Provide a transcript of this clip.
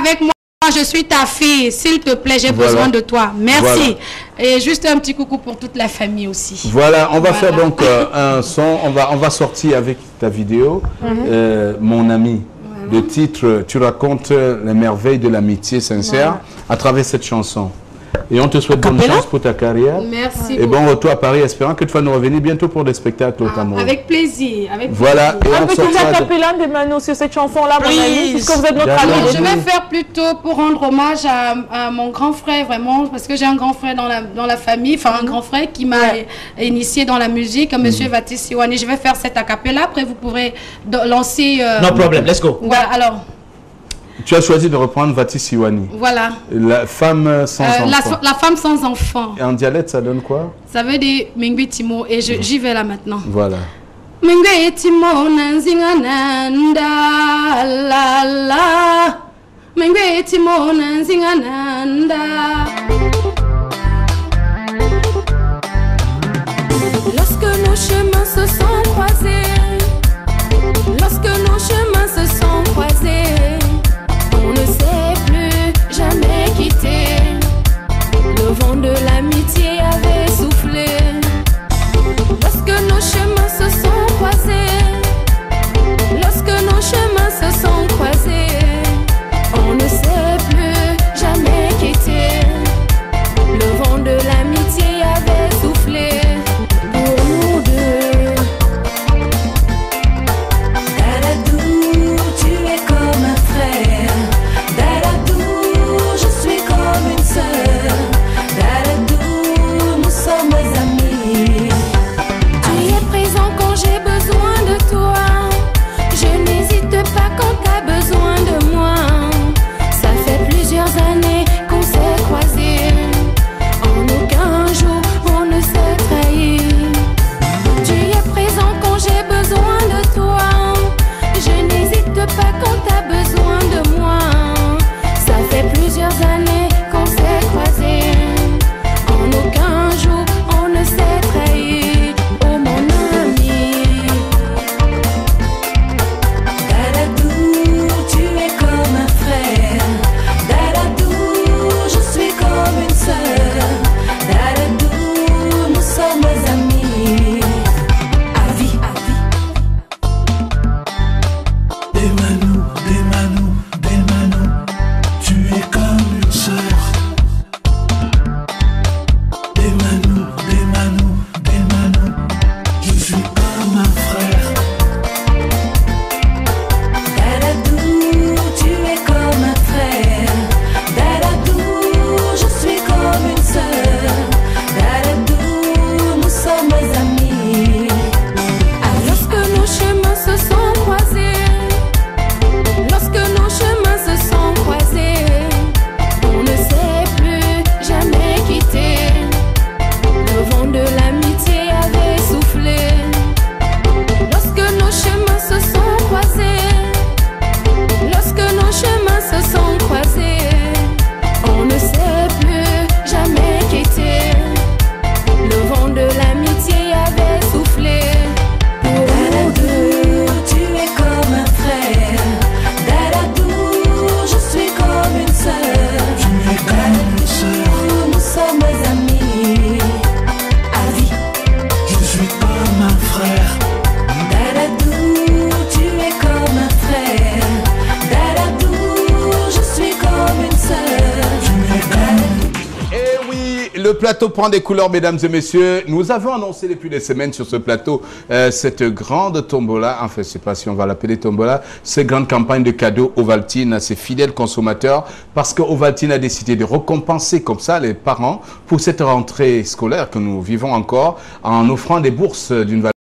avec moi. Je suis ta fille, s'il te plaît, j'ai besoin de toi. Merci. Voilà. Et juste un petit coucou pour toute la famille aussi. Voilà, on va faire donc un son. On va sortir avec ta vidéo, Mon ami. Le titre, tu racontes les merveilles de l'amitié sincère à travers cette chanson. Et on te souhaite bonne chance pour ta carrière. Merci. Et bon retour à Paris, espérant que tu vas nous revenir bientôt pour des spectacles au Cameroun. Avec plaisir. Voilà. Et un petit acapella de Mano sur cette chanson-là, mon ami, puisque vous êtes notre ami. Je vais faire plutôt pour rendre hommage à mon grand frère, vraiment, parce que j'ai un grand frère dans la famille, enfin un grand frère qui m'a initié dans la musique, Monsieur Vati Siwani. Je vais faire cet acapella, après vous pourrez lancer... No problem, let's go. Voilà, alors... Tu as choisi de reprendre Vati Siwani. Voilà. La femme sans enfant. La femme sans enfant. Et en dialecte, ça donne quoi? Ça veut dire Mingwe Timo. Et j'y vais là maintenant. Voilà. Mingwe Timo nanzingananda la la. Mingwe Timo nanzingananda. Lorsque nos chemins se sont croisés, lorsque nos chemins se sont croisés, on ne sait plus jamais quitter. Le vent de l'amitié avait soufflé. Lorsque nos chemins se sont croisés, lorsque nos chemins se sont croisés, on ne sait plus jamais quitter. Le vent de l'amitié avait soufflé pour nous deux. Dadadou, tu es comme un frère. Dadadou, je suis comme une sœur. Dadadou, nous sommes amis. Tu es présent quand j'ai besoin de toi. Je n'hésite pas quand t'as besoin de moi. Ça fait plusieurs années qu'on s'est croisés. En aucun jour on ne s'est trahi. Tu es présent quand j'ai besoin de toi. Je n'hésite pas quand t'as besoin de moi. Ça fait plusieurs années qu'on s'est croisés. En aucun jour on ne s'est trahi. Oh mon ami. Dadadou, tu es comme un frère. Dadadou, je suis comme une sœur. Dadadou, nous sommes amis. À vie, à vie. Delmano, Delmano, Delmano, tu es comme une sœur. Delmano, Delmano, Delmano, je suis comme un frère. Dadadou, tu es comme un frère. Dadadou, je suis comme une sœur. Dadadou, nous sommes amis. Lorsque nos chemins se sont croisés, lorsque nos chemins se sont croisés, on ne sait plus jamais quitter. Le vent de l'amitié avait soufflé. Lorsque nos chemins se sont croisés, lorsque nos chemins se sont croisés, on ne sait plus jamais quitter. Le vent de l'amitié avait soufflé pour nous deux. Tu es comme un frère. Dadadou, je suis comme une sœur. Tu es comme une sœur. Nous sommes amis. À vie. Je suis comme un frère. Dadadou, tu es comme un frère. Dadadou, je suis comme une sœur. Tu es comme Eh oui, le plateau prend des couleurs, mesdames et messieurs. Nous avons annoncé depuis des semaines sur ce plateau cette grande tombola, enfin, je ne sais pas si on va l'appeler tombola, cette grande campagne de cadeaux Ovaltine à ses fidèles consommateurs, parce que Ovaltine a décidé de récompenser comme ça les parents pour cette rentrée scolaire que nous vivons encore en offrant des bourses d'une valeur